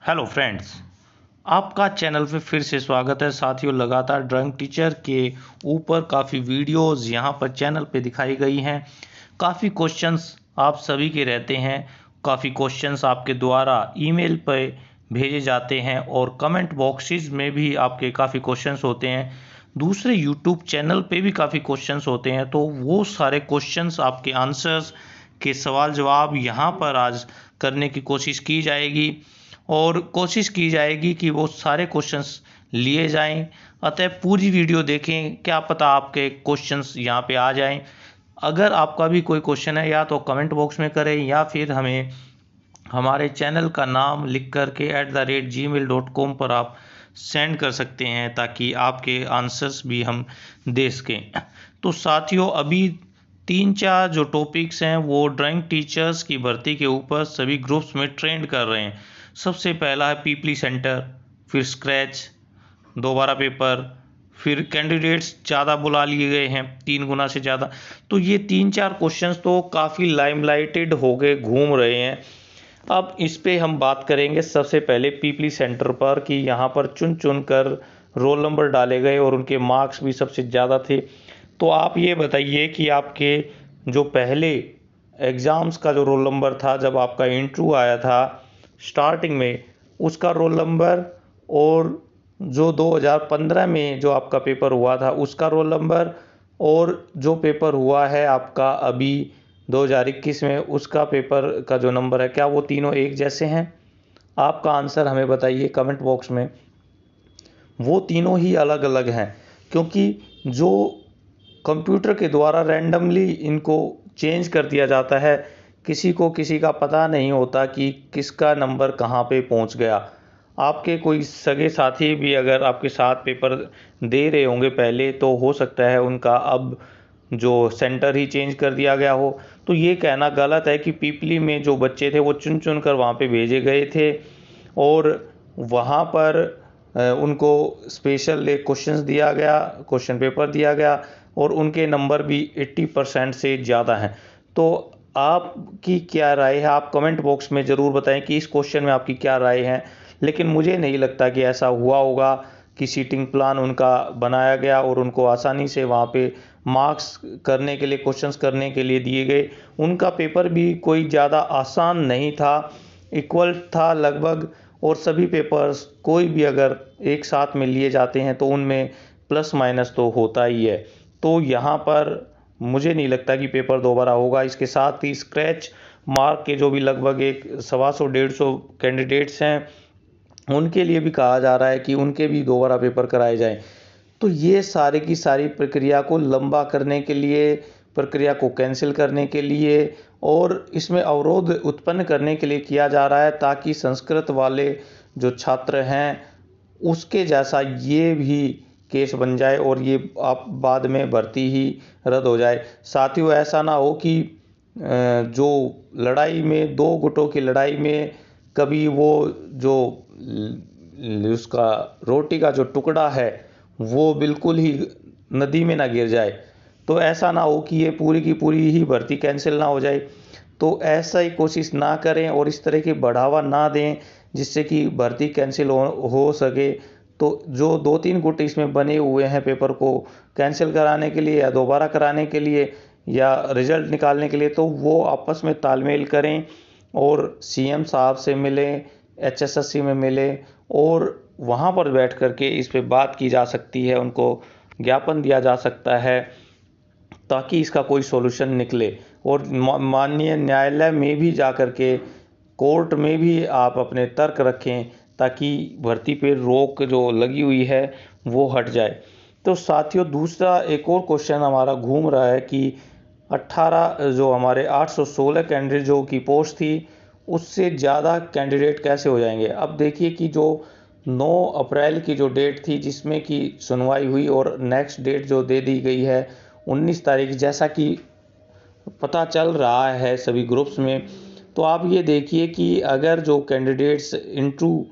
Hello friends, आपका channel पे फिर से स्वागत है। साथियों, लगातार ड्राइंग टीचर के ऊपर काफ़ी वीडियोस यहाँ पर चैनल पे दिखाई गई हैं। काफ़ी क्वेश्चंस आप सभी के रहते हैं, काफ़ी क्वेश्चंस आपके द्वारा ईमेल पे भेजे जाते हैं और कमेंट बॉक्सेस में भी आपके काफ़ी क्वेश्चंस होते हैं। दूसरे यूट्यूब चैनल पे भी काफ़ी क्वेश्चंस होते हैं, तो वो सारे क्वेश्चंस आपके आंसर्स के सवाल जवाब यहाँ पर आज करने की कोशिश की जाएगी और कोशिश की जाएगी कि वो सारे क्वेश्चंस लिए जाएं। अतः पूरी वीडियो देखें, क्या पता आपके क्वेश्चंस यहाँ पे आ जाएं। अगर आपका भी कोई क्वेश्चन है या तो कमेंट बॉक्स में करें या फिर हमें हमारे चैनल का नाम लिख करके @gmail.com पर आप सेंड कर सकते हैं, ताकि आपके आंसर्स भी हम दे सकें। तो साथियों, अभी 3-4 जो टॉपिक्स हैं वो ड्राइंग टीचर्स की भर्ती के ऊपर सभी ग्रुप्स में ट्रेंड कर रहे हैं। सबसे पहला है पीपली सेंटर, फिर स्क्रैच, दोबारा पेपर, फिर कैंडिडेट्स ज़्यादा बुला लिए गए हैं, 3 गुना से ज़्यादा। तो ये 3-4 क्वेश्चंस तो काफ़ी लाइमलाइटेड हो गए, घूम रहे हैं। अब इस पे हम बात करेंगे सबसे पहले पीपली सेंटर पर कि यहाँ पर चुन चुन कर रोल नंबर डाले गए और उनके मार्क्स भी सबसे ज़्यादा थे। तो आप ये बताइए कि आपके जो पहले एग्ज़ाम्स का जो रोल नंबर था, जब आपका इंटरव्यू आया था स्टार्टिंग में, उसका रोल नंबर और जो 2015 में जो आपका पेपर हुआ था उसका रोल नंबर और जो पेपर हुआ है आपका अभी 2021 में उसका पेपर का जो नंबर है, क्या वो तीनों एक जैसे हैं? आपका आंसर हमें बताइए कमेंट बॉक्स में। वो तीनों ही अलग अलग हैं, क्योंकि जो कंप्यूटर के द्वारा रैंडमली इनको चेंज कर दिया जाता है। किसी को किसी का पता नहीं होता कि किसका नंबर कहाँ पे पहुँच गया। आपके कोई सगे साथी भी अगर आपके साथ पेपर दे रहे होंगे पहले, तो हो सकता है उनका अब जो सेंटर ही चेंज कर दिया गया हो। तो ये कहना गलत है कि पीपली में जो बच्चे थे वो चुन चुन कर वहाँ पे भेजे गए थे और वहाँ पर उनको स्पेशल एक क्वेश्चंस दिया गया, क्वेश्चन पेपर दिया गया और उनके नंबर भी 80% से ज़्यादा हैं। तो आपकी क्या राय है? आप कमेंट बॉक्स में ज़रूर बताएं कि इस क्वेश्चन में आपकी क्या राय है। लेकिन मुझे नहीं लगता कि ऐसा हुआ होगा कि सीटिंग प्लान उनका बनाया गया और उनको आसानी से वहाँ पे मार्क्स करने के लिए, क्वेश्चंस करने के लिए दिए गए। उनका पेपर भी कोई ज़्यादा आसान नहीं था, इक्वल था लगभग। और सभी पेपर्स कोई भी अगर एक साथ में लिए जाते हैं तो उनमें प्लस माइनस तो होता ही है। तो यहाँ पर मुझे नहीं लगता कि पेपर दोबारा होगा। इसके साथ ही स्क्रैच मार्क के जो भी लगभग एक 125-150 कैंडिडेट्स हैं, उनके लिए भी कहा जा रहा है कि उनके भी दोबारा पेपर कराए जाएं। तो ये सारी की सारी प्रक्रिया को लंबा करने के लिए, प्रक्रिया को कैंसिल करने के लिए और इसमें अवरोध उत्पन्न करने के लिए किया जा रहा है, ताकि संस्कृत वाले जो छात्र हैं उसके जैसा ये भी केस बन जाए और ये आप बाद में भर्ती ही रद्द हो जाए। साथियों, ऐसा ना हो कि जो लड़ाई में, दो गुटों की लड़ाई में कभी वो जो उसका रोटी का जो टुकड़ा है वो बिल्कुल ही नदी में ना गिर जाए। तो ऐसा ना हो कि ये पूरी की पूरी ही भर्ती कैंसिल ना हो जाए। तो ऐसा ही कोशिश ना करें और इस तरह की बढ़ावा ना दें जिससे कि भर्ती कैंसिल हो सके। तो जो 2-3 गुट इसमें बने हुए हैं पेपर को कैंसिल कराने के लिए या दोबारा कराने के लिए या रिजल्ट निकालने के लिए, तो वो आपस में तालमेल करें और सीएम साहब से मिलें, एचएसएससी में मिलें और वहाँ पर बैठ कर के इस पे बात की जा सकती है, उनको ज्ञापन दिया जा सकता है, ताकि इसका कोई सॉल्यूशन निकले। और माननीय न्यायालय में भी जा कर के, कोर्ट में भी आप अपने तर्क रखें, ताकि भर्ती पे रोक जो लगी हुई है वो हट जाए। तो साथियों, दूसरा एक और क्वेश्चन हमारा घूम रहा है कि 18 जो हमारे 816 कैंडिडेट जो की पोस्ट थी, उससे ज़्यादा कैंडिडेट कैसे हो जाएंगे? अब देखिए कि जो 9 अप्रैल की जो डेट थी जिसमें कि सुनवाई हुई और नेक्स्ट डेट जो दे दी गई है 19 तारीख, जैसा कि पता चल रहा है सभी ग्रुप्स में। तो आप ये देखिए कि अगर जो कैंडिडेट्स इंटरव्यू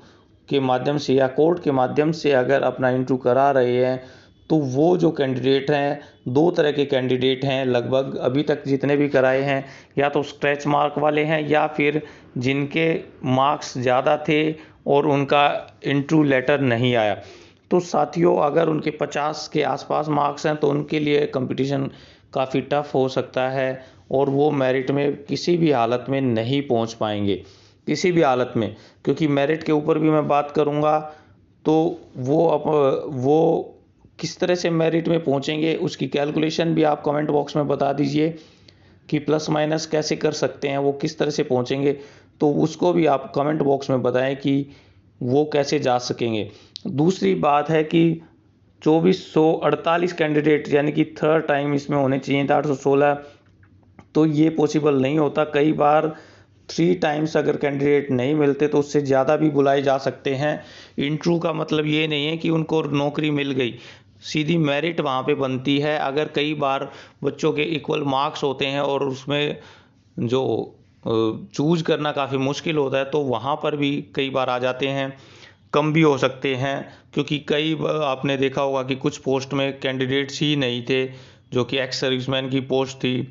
के माध्यम से या कोर्ट के माध्यम से अगर अपना इंटरव्यू करा रहे हैं, तो वो जो कैंडिडेट हैं, 2 तरह के कैंडिडेट हैं लगभग अभी तक जितने भी कराए हैं, या तो स्क्रैच मार्क वाले हैं या फिर जिनके मार्क्स ज़्यादा थे और उनका इंटरव्यू लेटर नहीं आया। तो साथियों, अगर उनके 50 के आसपास मार्क्स हैं तो उनके लिए कंपटीशन काफ़ी टफ हो सकता है और वो मेरिट में किसी भी हालत में नहीं पहुंच पाएंगे, किसी भी हालत में। क्योंकि मेरिट के ऊपर भी मैं बात करूंगा तो वो किस तरह से मेरिट में पहुंचेंगे उसकी कैलकुलेशन भी आप कमेंट बॉक्स में बता दीजिए कि प्लस माइनस कैसे कर सकते हैं, वो किस तरह से पहुंचेंगे, तो उसको भी आप कमेंट बॉक्स में बताएं कि वो कैसे जा सकेंगे। दूसरी बात है कि 2448 कैंडिडेट यानी कि थर्ड टाइम इसमें होने चाहिए था 816, तो ये पॉसिबल नहीं होता। कई बार 3 टाइम्स अगर कैंडिडेट नहीं मिलते तो उससे ज़्यादा भी बुलाए जा सकते हैं। इंटरव्यू का मतलब ये नहीं है कि उनको नौकरी मिल गई, सीधी मेरिट वहाँ पे बनती है। अगर कई बार बच्चों के इक्वल मार्क्स होते हैं और उसमें जो चूज करना काफ़ी मुश्किल होता है तो वहाँ पर भी कई बार आ जाते हैं, कम भी हो सकते हैं। क्योंकि कई बार आपने देखा होगा कि कुछ पोस्ट में कैंडिडेट्स ही नहीं थे, जो कि एक्स सर्विसमैन की पोस्ट थी,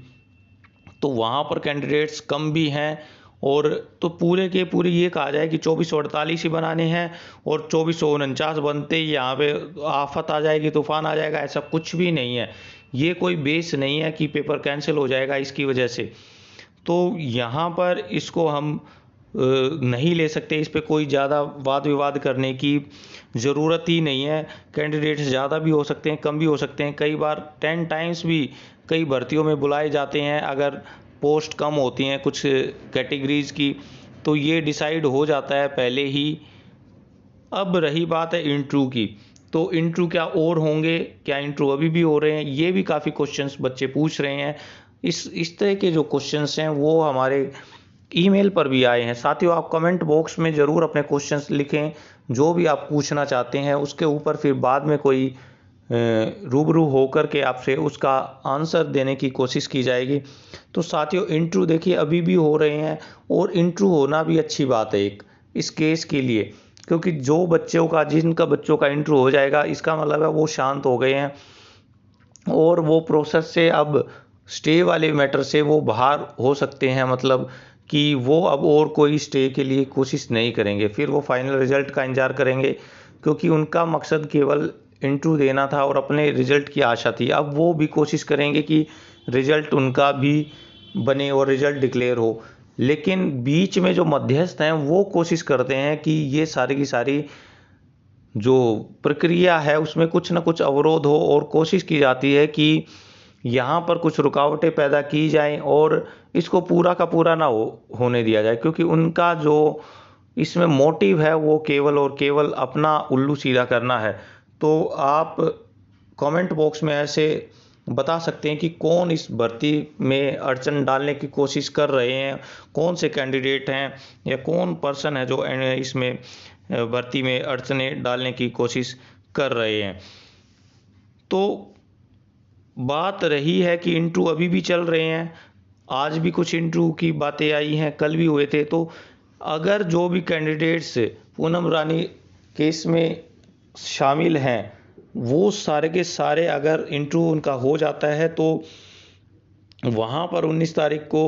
तो वहाँ पर कैंडिडेट्स कम भी हैं। और तो पूरे के पूरे ये कहा जाए कि 2448 ही बनाने हैं और 2449 बनते ही यहाँ पे आफत आ जाएगी, तूफान आ जाएगा, ऐसा कुछ भी नहीं है। ये कोई बेस नहीं है कि पेपर कैंसिल हो जाएगा इसकी वजह से। तो यहाँ पर इसको हम नहीं ले सकते, इस पे कोई ज़्यादा वाद विवाद करने की ज़रूरत ही नहीं है। कैंडिडेट्स ज़्यादा भी हो सकते हैं, कम भी हो सकते हैं। कई बार 10 टाइम्स भी कई भर्तियों में बुलाए जाते हैं अगर पोस्ट कम होती हैं कुछ कैटेगरीज़ की, तो ये डिसाइड हो जाता है पहले ही। अब रही बात है इंटरव्यू की, तो इंटरव्यू क्या और होंगे, क्या इंटरव्यू अभी भी हो रहे हैं, ये भी काफ़ी क्वेश्चंस बच्चे पूछ रहे हैं। इस तरह के जो क्वेश्चंस हैं वो हमारे ईमेल पर भी आए हैं। साथियों, आप कमेंट बॉक्स में ज़रूर अपने क्वेश्चंस लिखें, जो भी आप पूछना चाहते हैं उसके ऊपर फिर बाद में कोई रूबरू होकर के आपसे उसका आंसर देने की कोशिश की जाएगी। तो साथियों, इंटरव्यू देखिए अभी भी हो रहे हैं और इंटरव्यू होना भी अच्छी बात है एक इस केस के लिए, क्योंकि जिनका बच्चों का इंटरव्यू हो जाएगा इसका मतलब है वो शांत हो गए हैं और वो प्रोसेस से अब स्टे वाले मैटर से वो बाहर हो सकते हैं। मतलब कि वो अब और कोई स्टे के लिए कोशिश नहीं करेंगे, फिर वो फाइनल रिजल्ट का इंतजार करेंगे, क्योंकि उनका मकसद केवल इंटरव्यू देना था और अपने रिजल्ट की आशा थी। अब वो भी कोशिश करेंगे कि रिजल्ट उनका भी बने और रिजल्ट डिक्लेयर हो। लेकिन बीच में जो मध्यस्थ हैं वो कोशिश करते हैं कि ये सारी की सारी जो प्रक्रिया है उसमें कुछ ना कुछ अवरोध हो और कोशिश की जाती है कि यहाँ पर कुछ रुकावटें पैदा की जाएं और इसको पूरा का पूरा ना होने दिया जाए, क्योंकि उनका जो इसमें मोटिव है वो केवल और केवल अपना उल्लू सीधा करना है। तो आप कमेंट बॉक्स में ऐसे बता सकते हैं कि कौन इस भर्ती में अड़चन डालने की कोशिश कर रहे हैं, कौन से कैंडिडेट हैं या कौन पर्सन है जो इसमें भर्ती में अड़चनें डालने की कोशिश कर रहे हैं। तो बात रही है कि इंटरव्यू अभी भी चल रहे हैं, आज भी कुछ इंटरव्यू की बातें आई हैं, कल भी हुए थे। तो अगर जो भी कैंडिडेट्स पूनम रानी केस में शामिल हैं वो सारे के सारे अगर इंटरव्यू उनका हो जाता है तो वहाँ पर 19 तारीख को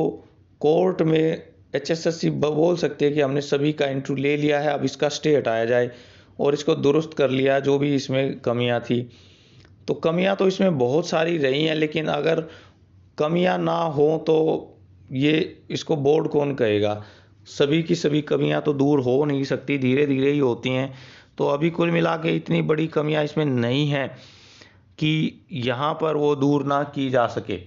कोर्ट में HSSC बोल सकते हैं कि हमने सभी का इंटरव्यू ले लिया है, अब इसका स्टे हटाया जाए और इसको दुरुस्त कर लिया जो भी इसमें कमियां थी। तो कमियां तो इसमें बहुत सारी रही हैं, लेकिन अगर कमियां ना हो तो ये इसको बोर्ड कौन कहेगा। सभी की सभी कमियां तो दूर हो नहीं सकती, धीरे धीरे ही होती हैं। तो अभी कुल मिला के इतनी बड़ी कमियां इसमें नहीं हैं कि यहाँ पर वो दूर ना की जा सके।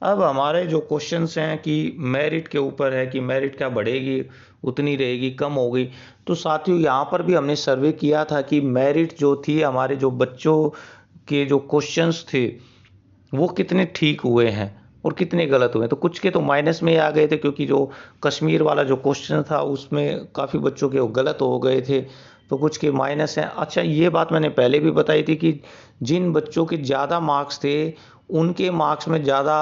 अब हमारे जो क्वेश्चंस हैं कि मेरिट के ऊपर है कि मेरिट क्या बढ़ेगी, उतनी रहेगी, कम होगी। तो साथियों, यहाँ पर भी हमने सर्वे किया था कि मेरिट जो थी हमारे जो बच्चों के जो क्वेश्चंस थे वो कितने ठीक हुए हैं और कितने गलत हुए। तो कुछ के तो माइनस में आ गए थे, क्योंकि जो कश्मीर वाला जो क्वेश्चन था उसमें काफ़ी बच्चों के वो गलत हो गए थे, तो कुछ के माइनस हैं। अच्छा, ये बात मैंने पहले भी बताई थी कि जिन बच्चों के ज़्यादा मार्क्स थे उनके मार्क्स में ज़्यादा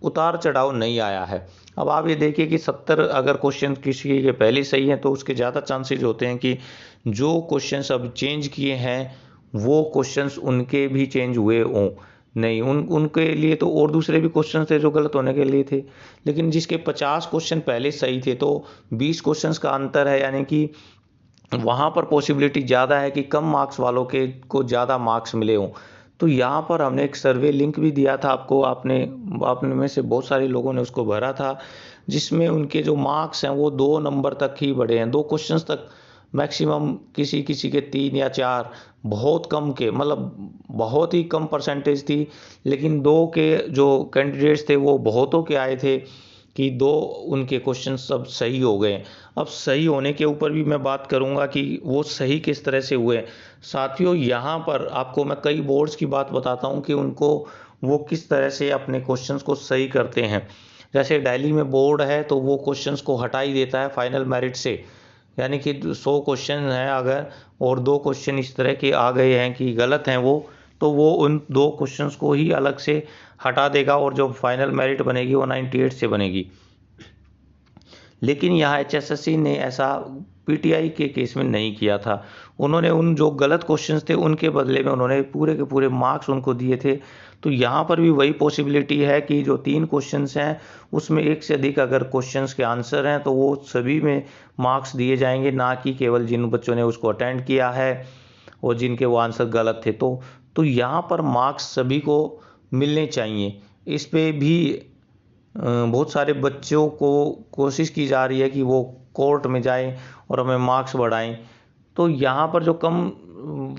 उतार चढ़ाव नहीं आया है। अब आप ये देखिए कि 70 अगर क्वेश्चन किसी के पहले सही हैं तो उसके ज़्यादा चांसेस होते हैं कि जो क्वेश्चंस अब चेंज किए हैं वो क्वेश्चंस उनके भी चेंज हुए हों। नहीं, उनके लिए तो और दूसरे भी क्वेश्चन थे जो गलत होने के लिए थे, लेकिन जिसके 50 क्वेश्चन पहले सही थे तो 20 क्वेश्चंस का अंतर है, यानी कि वहाँ पर पॉसिबिलिटी ज़्यादा है कि कम मार्क्स वालों के को ज़्यादा मार्क्स मिले हों। तो यहाँ पर हमने एक सर्वे लिंक भी दिया था आपको, आपने में से बहुत सारे लोगों ने उसको भरा था, जिसमें उनके जो मार्क्स हैं वो 2 नंबर तक ही बढ़े हैं, 2 क्वेश्चंस तक मैक्सिमम, किसी किसी के 3 या 4, बहुत कम के, मतलब बहुत ही कम परसेंटेज थी, लेकिन 2 के जो कैंडिडेट्स थे वो बहुतों के आए थे कि 2 उनके क्वेश्चन सब सही हो गए। अब सही होने के ऊपर भी मैं बात करूंगा कि वो सही किस तरह से हुए। साथियों, यहाँ पर आपको मैं कई बोर्ड्स की बात बताता हूँ कि उनको वो किस तरह से अपने क्वेश्चंस को सही करते हैं। जैसे दिल्ली में बोर्ड है तो वो क्वेश्चंस को हटा ही देता है फाइनल मेरिट से, यानी कि 100 क्वेश्चन हैं अगर, और 2 क्वेश्चन इस तरह के आ गए हैं कि गलत हैं वो, तो वो उन 2 क्वेश्चंस को ही अलग से हटा देगा और जो फाइनल मेरिट बनेगी वो 98 से बनेगी। लेकिन यहाँ HSSC ने ऐसा PTI के केस में नहीं किया था। उन्होंने उन जो गलत क्वेश्चंस थे उनके बदले में उन्होंने पूरे के पूरे मार्क्स उनको दिए थे। तो यहाँ पर भी वही पॉसिबिलिटी है कि जो 3 क्वेश्चंस हैं उसमें एक से अधिक अगर क्वेश्चंस के आंसर हैं तो वो सभी में मार्क्स दिए जाएंगे, ना कि केवल जिन बच्चों ने उसको अटेंड किया है और जिनके वो आंसर गलत थे। तो यहाँ पर मार्क्स सभी को मिलने चाहिए। इस पे भी बहुत सारे बच्चों को कोशिश की जा रही है कि वो कोर्ट में जाएं और हमें मार्क्स बढ़ाएं। तो यहाँ पर जो कम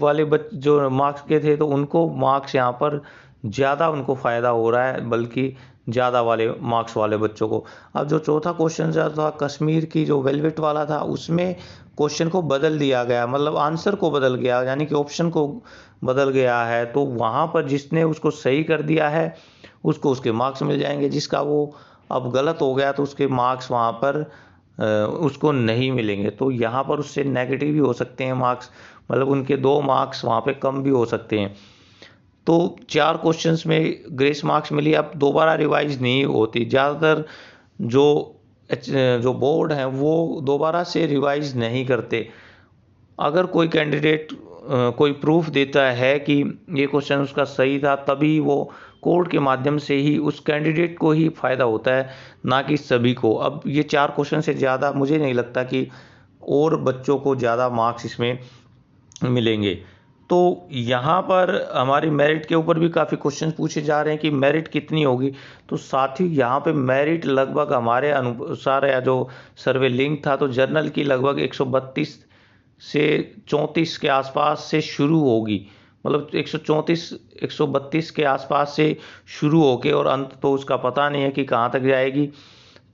वाले जो मार्क्स के थे तो उनको मार्क्स यहाँ पर ज़्यादा उनको फ़ायदा हो रहा है, बल्कि ज़्यादा वाले मार्क्स वाले बच्चों को। अब जो चौथा क्वेश्चन था कश्मीर की जो वेलवेट वाला था, उसमें क्वेश्चन को बदल दिया गया, मतलब आंसर को बदल गया, यानी कि ऑप्शन को बदल गया है। तो वहाँ पर जिसने उसको सही कर दिया है उसको उसके मार्क्स मिल जाएंगे, जिसका वो अब गलत हो गया तो उसके मार्क्स वहाँ पर उसको नहीं मिलेंगे। तो यहाँ पर उससे नेगेटिव भी हो सकते हैं मार्क्स, मतलब उनके 2 मार्क्स वहाँ पे कम भी हो सकते हैं। तो 4 क्वेश्चंस में ग्रेस मार्क्स मिली, अब दोबारा रिवाइज नहीं होती। ज़्यादातर जो बोर्ड हैं वो दोबारा से रिवाइज नहीं करते। अगर कोई कैंडिडेट कोई प्रूफ देता है कि ये क्वेश्चन उसका सही था, तभी वो कोर्ट के माध्यम से ही उस कैंडिडेट को ही फ़ायदा होता है, ना कि सभी को। अब ये 4 क्वेश्चन से ज़्यादा मुझे नहीं लगता कि और बच्चों को ज़्यादा मार्क्स इसमें मिलेंगे। तो यहाँ पर हमारी मेरिट के ऊपर भी काफ़ी क्वेश्चन पूछे जा रहे हैं कि मेरिट कितनी होगी। तो साथ ही यहाँ पे मेरिट लगभग हमारे अनुसार, या जो सर्वे लिंक था, तो जर्नल की लगभग 132 से 34 के आसपास से शुरू होगी, मतलब 134 132 के आसपास से शुरू होके, और अंत तो उसका पता नहीं है कि कहाँ तक जाएगी।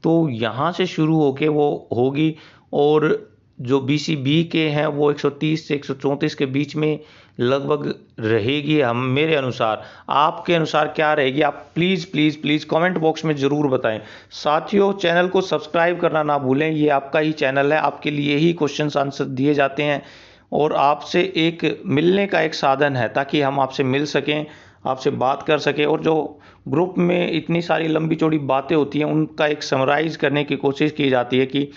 तो यहाँ से शुरू होके वो होगी, और जो BCB के हैं वो 130 से 134 के बीच में लगभग रहेगी। हम मेरे अनुसार, आपके अनुसार क्या रहेगी, आप please please please comment box में ज़रूर बताएं। साथियों, चैनल को सब्सक्राइब करना ना भूलें, ये आपका ही चैनल है, आपके लिए ही क्वेश्चन आंसर दिए जाते हैं, और आपसे एक मिलने का एक साधन है ताकि हम आपसे मिल सकें, आपसे बात कर सकें, और जो ग्रुप में इतनी सारी लंबी चौड़ी बातें होती हैं उनका एक समराइज़ करने की कोशिश की जाती है कि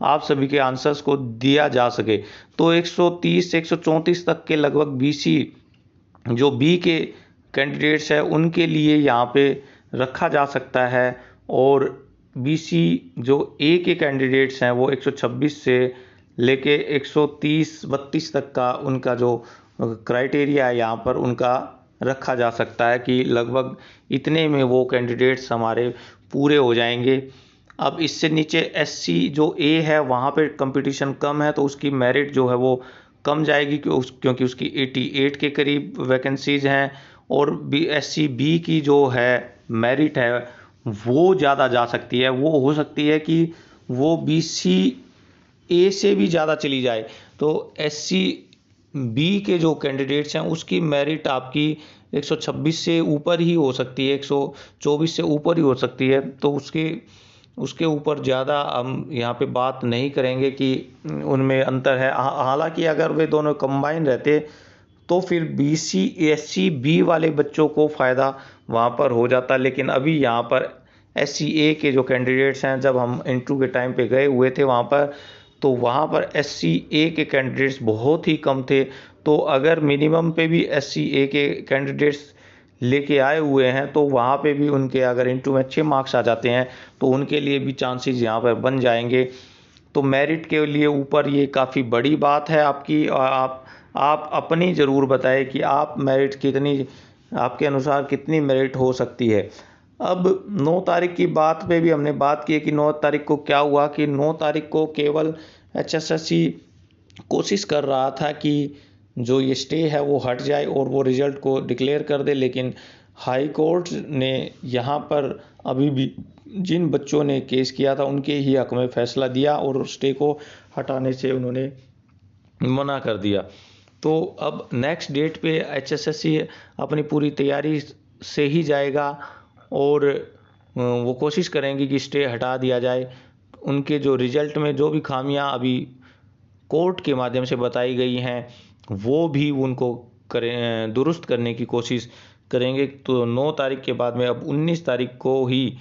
आप सभी के आंसर्स को दिया जा सके। तो 130 से 134 तक के लगभग BC जो B के कैंडिडेट्स हैं उनके लिए यहाँ पे रखा जा सकता है, और BC जो A के कैंडिडेट्स हैं वो 126 से लेके 130-32 तक का उनका जो क्राइटेरिया है यहाँ पर उनका रखा जा सकता है कि लगभग इतने में वो कैंडिडेट्स हमारे पूरे हो जाएंगे। अब इससे नीचे SC जो A है वहाँ पे कंपटीशन कम है, तो उसकी मेरिट जो है वो कम जाएगी क्योंकि उसकी 88 के करीब वैकेंसीज हैं, और SC B की जो है मेरिट है वो ज़्यादा जा सकती है, वो हो सकती है कि वो BC A से भी ज़्यादा चली जाए। तो SC B के जो कैंडिडेट्स हैं उसकी मेरिट आपकी 126 से ऊपर ही हो सकती है, 124 से ऊपर ही हो सकती है। तो उसके ऊपर ज़्यादा हम यहाँ पे बात नहीं करेंगे कि उनमें अंतर है। हालांकि अगर वे दोनों कंबाइन रहते तो फिर BC SC B वाले बच्चों को फ़ायदा वहाँ पर हो जाता, लेकिन अभी यहाँ पर SC A के जो कैंडिडेट्स हैं, जब हम इंटरव्यू के टाइम पे गए हुए थे वहाँ पर, तो वहाँ पर SC A के कैंडिडेट्स बहुत ही कम थे। तो अगर मिनिमम पे भी SC A के कैंडिडेट्स लेके आए हुए हैं, तो वहाँ पे भी उनके अगर इंटरव्यू में अच्छे मार्क्स आ जाते हैं तो उनके लिए भी चांसेस यहाँ पर बन जाएंगे। तो मेरिट के लिए ऊपर ये काफ़ी बड़ी बात है आपकी। और आप अपनी ज़रूर बताएं कि आप मेरिट कितनी, आपके अनुसार कितनी मेरिट हो सकती है। अब 9 तारीख की बात पे भी हमने बात की कि 9 तारीख को क्या हुआ कि 9 तारीख को केवल HSSC कोशिश कर रहा था कि जो ये स्टे है वो हट जाए और वो रिज़ल्ट को डिक्लेयर कर दे, लेकिन हाई कोर्ट ने यहाँ पर अभी भी जिन बच्चों ने केस किया था उनके ही हक में फैसला दिया और स्टे को हटाने से उन्होंने मना कर दिया। तो अब नेक्स्ट डेट पे HSSC अपनी पूरी तैयारी से ही जाएगा और वो कोशिश करेंगे कि स्टे हटा दिया जाए। उनके जो रिज़ल्ट में जो भी खामियां अभी कोर्ट के माध्यम से बताई गई हैं वो भी उनको दुरुस्त करने की कोशिश करेंगे। तो 9 तारीख के बाद में अब 19 तारीख को ही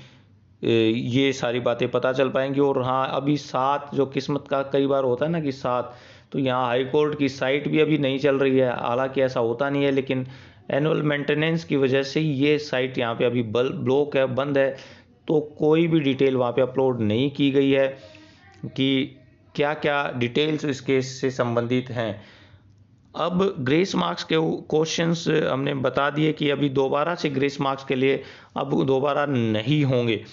ये सारी बातें पता चल पाएंगी। और हाँ, अभी 7 जो किस्मत का कई बार होता है ना कि 7, तो यहाँ हाई कोर्ट की साइट भी अभी नहीं चल रही है। हालांकि ऐसा होता नहीं है, लेकिन एनुअल मेंटेनेंस की वजह से ये साइट यहाँ पे अभी ब्लॉक है, बंद है। तो कोई भी डिटेल वहाँ पे अपलोड नहीं की गई है कि क्या क्या डिटेल्स इस केस से संबंधित हैं। अब ग्रेस मार्क्स के क्वेश्चंस हमने बता दिए कि अभी दोबारा से ग्रेस मार्क्स के लिए अब दोबारा नहीं होंगे।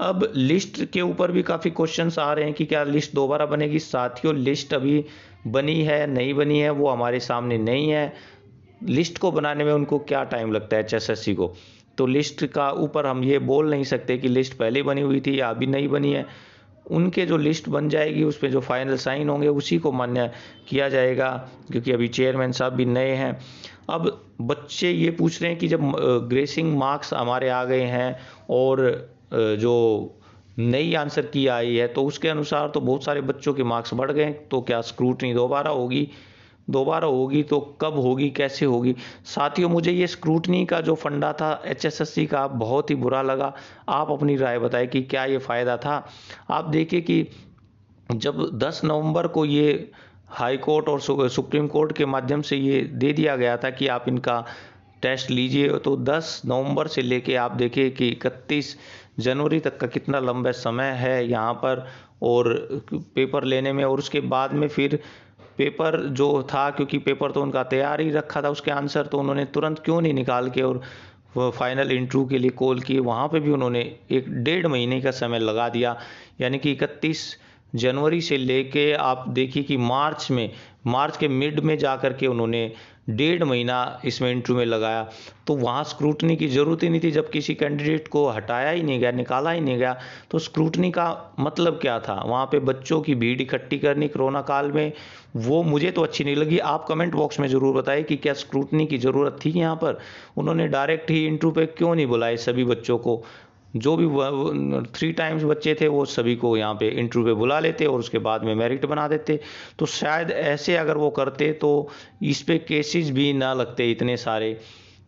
अब लिस्ट के ऊपर भी काफ़ी क्वेश्चंस आ रहे हैं कि क्या लिस्ट दोबारा बनेगी। साथियों, लिस्ट अभी बनी है नहीं बनी है वो हमारे सामने नहीं है। लिस्ट को बनाने में उनको क्या टाइम लगता है HSSC को, तो लिस्ट का ऊपर हम ये बोल नहीं सकते कि लिस्ट पहले बनी हुई थी या अभी नहीं बनी है। उनके जो लिस्ट बन जाएगी उस पर जो फाइनल साइन होंगे उसी को मान्य किया जाएगा, क्योंकि अभी चेयरमैन साहब भी नए हैं। अब बच्चे ये पूछ रहे हैं कि जब ग्रेसिंग मार्क्स हमारे आ गए हैं और जो नई आंसर की आई है तो उसके अनुसार तो बहुत सारे बच्चों के मार्क्स बढ़ गए, तो क्या स्क्रूटनी दोबारा होगी तो कब होगी, कैसे होगी। साथियों, मुझे ये स्क्रूटनी का जो फंडा था HSSC का बहुत ही बुरा लगा। आप अपनी राय बताएं कि क्या ये फ़ायदा था। आप देखिए कि जब 10 नवंबर को ये हाई कोर्ट और सुप्रीम कोर्ट के माध्यम से ये दे दिया गया था कि आप इनका टेस्ट लीजिए, तो 10 नवंबर से लेके आप देखिए कि 31 जनवरी तक का कितना लंबा समय है यहाँ पर और पेपर लेने में। और उसके बाद में फिर पेपर जो था, क्योंकि पेपर तो उनका तैयार ही रखा था उसके आंसर, तो उन्होंने तुरंत क्यों नहीं निकाल के और फाइनल इंटरव्यू के लिए कॉल किए। वहाँ पे भी उन्होंने 1 डेढ़ महीने का समय लगा दिया, यानी कि 31 जनवरी से लेके आप देखिए कि मार्च के मिड में जा कर के उन्होंने 1.5 महीना इसमें इंटरव्यू में लगाया। तो वहाँ स्क्रूटनी की ज़रूरत ही नहीं थी। जब किसी कैंडिडेट को हटाया ही नहीं गया, निकाला ही नहीं गया, तो स्क्रूटनी का मतलब क्या था। वहाँ पे बच्चों की भीड़ इकट्ठी करनी कोरोना काल में, वो मुझे तो अच्छी नहीं लगी। आप कमेंट बॉक्स में ज़रूर बताएं कि क्या स्क्रूटनी की ज़रूरत थी यहाँ पर। उन्होंने डायरेक्ट ही इंटरव्यू पे क्यों नहीं बुलाए सभी बच्चों को, जो भी 3 टाइम्स बच्चे थे वो सभी को यहाँ पे इंटरव्यू पे बुला लेते और उसके बाद में मेरिट बना देते। तो शायद ऐसे अगर वो करते तो इस पे केसेस भी ना लगते इतने सारे,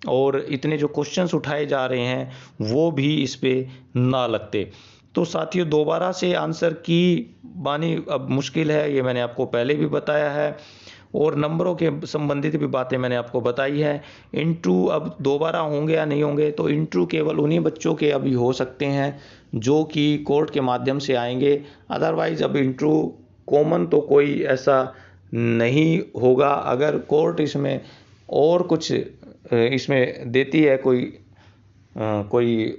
और इतने जो क्वेश्चंस उठाए जा रहे हैं वो भी इस पे ना लगते। तो साथियों, दोबारा से आंसर की बानी अब मुश्किल है, ये मैंने आपको पहले भी बताया है। और नंबरों के संबंधित भी बातें मैंने आपको बताई है। इंटरव्यू अब दोबारा होंगे या नहीं होंगे, तो इंटरव्यू केवल उन्हीं बच्चों के अभी हो सकते हैं जो कि कोर्ट के माध्यम से आएंगे। अदरवाइज अब इंटरव्यू कॉमन तो कोई ऐसा नहीं होगा। अगर कोर्ट इसमें और कुछ इसमें देती है, कोई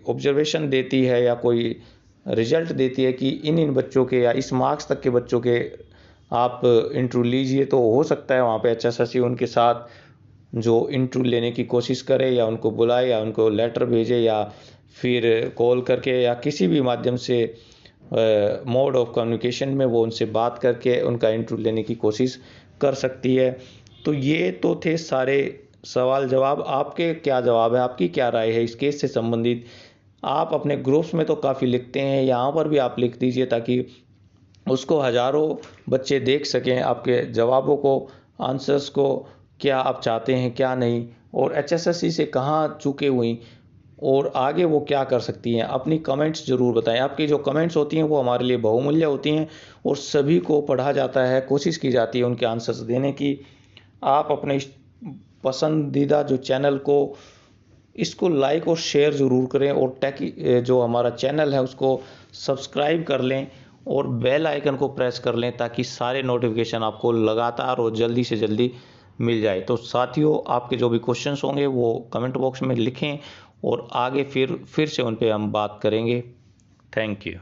ऑब्जर्वेशन देती है या कोई रिजल्ट देती है कि इन बच्चों के या इस मार्क्स तक के बच्चों के आप इंटरव्यू लीजिए, तो हो सकता है वहाँ पे HSSC उनके साथ जो इंटरव्यू लेने की कोशिश करे या उनको बुलाए या उनको लेटर भेजे या फिर कॉल करके या किसी भी माध्यम से मोड ऑफ कम्युनिकेशन में वो उनसे बात करके उनका इंटरव्यू लेने की कोशिश कर सकती है। तो ये तो थे सारे सवाल जवाब। आपके क्या जवाब है, आपकी क्या राय है इस केस से संबंधित। आप अपने ग्रुप्स में तो काफ़ी लिखते हैं, यहाँ पर भी आप लिख दीजिए ताकि उसको हज़ारों बच्चे देख सकें आपके जवाबों को, आंसर्स को, क्या आप चाहते हैं क्या नहीं, और HSSC से कहाँ चूकें हुई और आगे वो क्या कर सकती हैं। अपनी कमेंट्स ज़रूर बताएं। आपकी जो कमेंट्स होती हैं वो हमारे लिए बहुमूल्य होती हैं और सभी को पढ़ा जाता है, कोशिश की जाती है उनके आंसर्स देने की। आप अपने पसंदीदा जो चैनल को इसको लाइक और शेयर ज़रूर करें और टेक जो हमारा चैनल है उसको सब्सक्राइब कर लें और बेल आइकन को प्रेस कर लें ताकि सारे नोटिफिकेशन आपको लगातार और जल्दी से जल्दी मिल जाए। तो साथियों, आपके जो भी क्वेश्चंस होंगे वो कमेंट बॉक्स में लिखें और आगे फिर से उन पे हम बात करेंगे। Thank you.